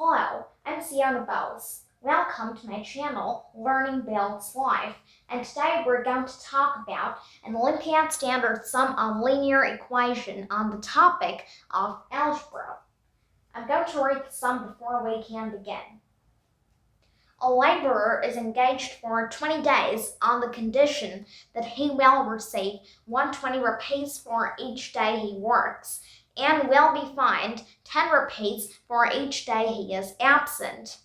Hello, I'm Sienna Bowes. Welcome to my channel, Learning Builds Life, and today we're going to talk about an Olympiad standard sum on linear equation on the topic of algebra. I'm going to read the sum before we can begin. A laborer is engaged for 20 days on the condition that he will receive 120 rupees for each day he works and will be fined 10 rupees for each day he is absent.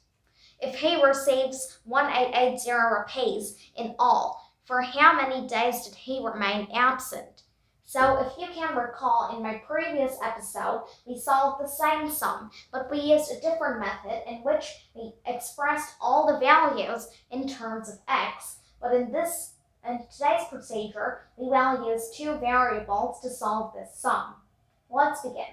If he receives 1880 rupees in all, for how many days did he remain absent? So if you can recall, in my previous episode, we solved the same sum, but we used a different method in which we expressed all the values in terms of x. But in today's procedure, we will use two variables to solve this sum. Let's begin.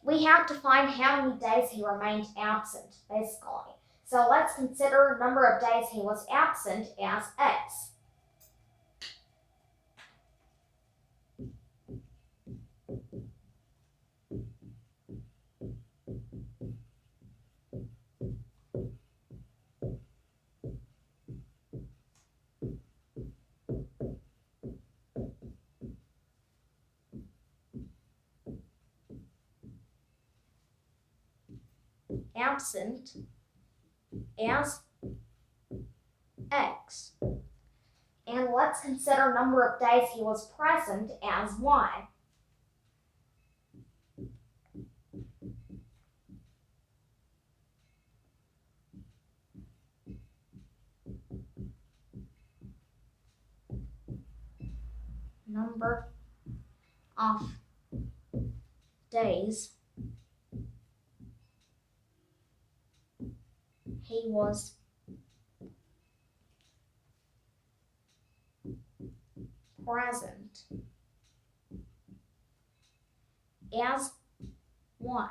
We have to find how many days he remained absent, basically. So let's consider the number of days he was absent as x. Absent as x. And let's consider number of days he was present as y. Number of days he was present as y.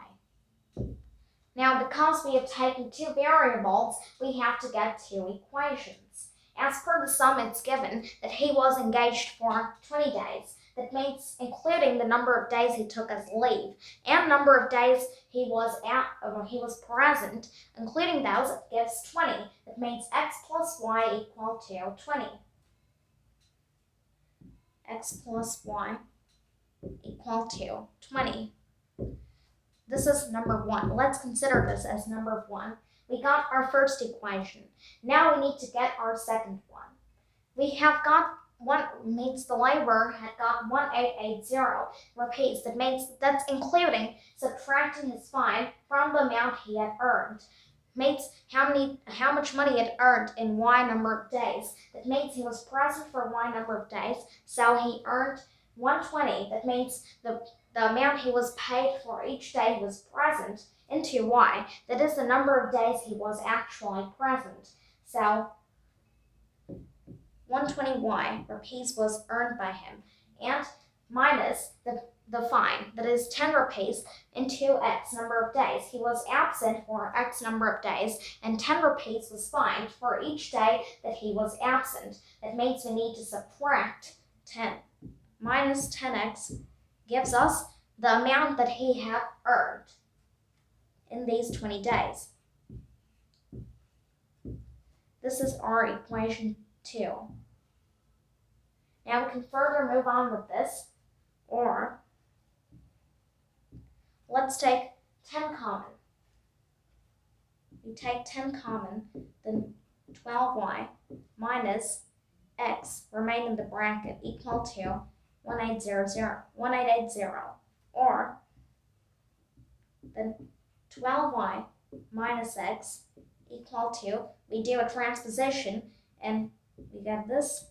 Now, because we have taken two variables, we have to get two equations. As per the sum, it's given that he was engaged for 20 days. That means including the number of days he took as leave and number of days he was present, including those, it gives 20. That means x plus y equal to 20. X plus y equal to 20. This is number one. Let's consider this as number one. We got our first equation. Now we need to get our second one. We have got means the laborer had got 1880 rupees. That means that's including subtracting his fine from the amount he had earned. Means how much money he had earned in y number of days. That means he was present for y number of days, so he earned 120. That means the amount he was paid for each day he was present into y. That is the number of days he was actually present. So 120 rupees was earned by him, and minus the fine, that is 10 rupees into x number of days. He was absent for x number of days, and 10 rupees was fined for each day that he was absent. That means we need to subtract 10 minus 10x gives us the amount that he had earned in these 20 days. This is our equation 2. Now we can further move on with this, or let's take 10 common. We take 10 common, then 12y minus x remain in the bracket equal to 1880, or then 12y minus x equal to, we do a transposition and we get this,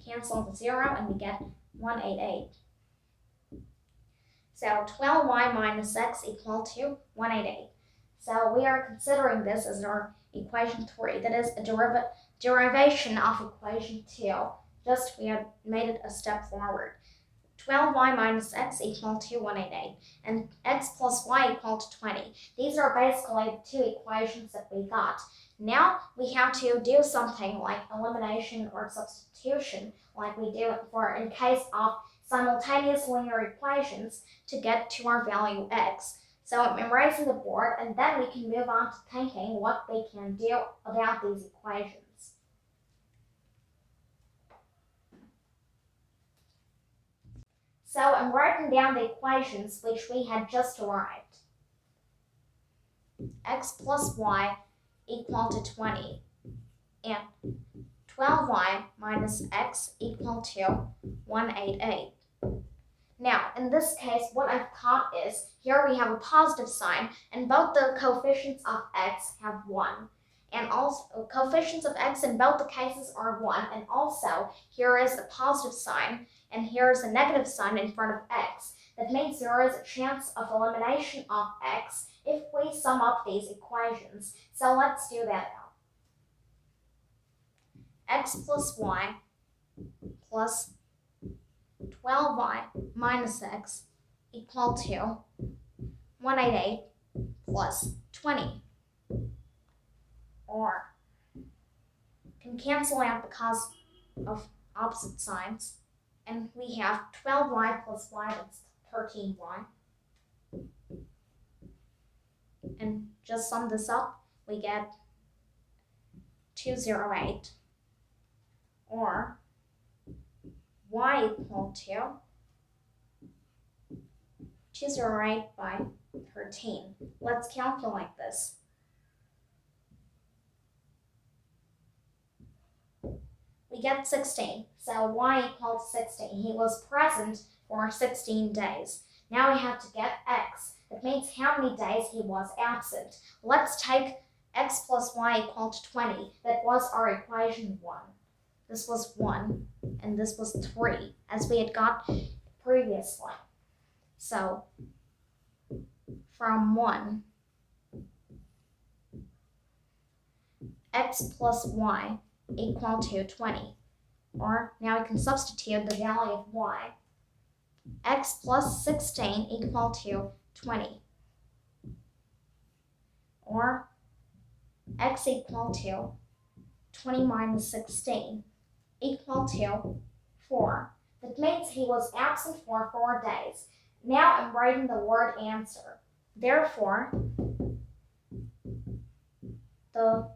cancel the 0, and we get 188. So 12y minus x equal to 188. So we are considering this as our equation 3. That is a derivation of equation 2. Just we have made it a step forward. 12y minus x equal to 188, and x plus y equal to 20. These are basically the two equations that we got. Now we have to do something like elimination or substitution, like we do in case of simultaneous linear equations, to get to our value x. So I'm erasing the board, and then we can move on to thinking what they can do about these equations. So I'm writing down the equations which we had just arrived. X plus y equal to 20, and 12y minus x equal to 188. Now, in this case, what I've thought is, here we have a positive sign, and both the coefficients of x have 1. And also, coefficients of x in both the cases are 1, and also, here is a positive sign, and here is a negative sign in front of x. That means there is a chance of elimination of x if we sum up these equations. So let's do that now. X plus y plus 12y minus x equal to 188 plus 20. Or can cancel out because of opposite signs, and we have 12y plus y, that's 13y. And just sum this up, we get 208, or y equal to 208 by 13. Let's calculate this. We get 16, so y equals 16. He was present for 16 days. Now we have to get x. That means how many days he was absent. Let's take x plus y equal to 20. That was our equation 1. This was 1, and this was 3, as we had got previously. So, from 1, x plus y equal to 20. Or, now we can substitute the value of y. X plus 16 equal to 20. Or, x equal to 20 minus 16 equal to 4. That means he was absent for 4 days. Now I'm writing the word answer. Therefore, the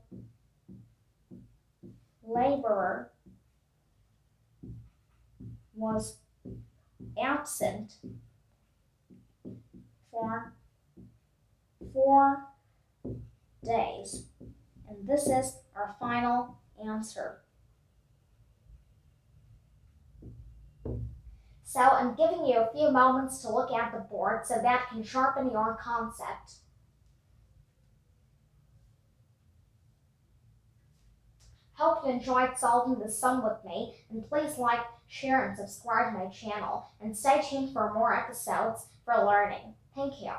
laborer was absent for 4 days. And this is our final answer. So I'm giving you a few moments to look at the board so that can sharpen your concept. Hope you enjoyed solving this sum with me, and please like, share, and subscribe to my channel, and stay tuned for more episodes for learning. Thank you.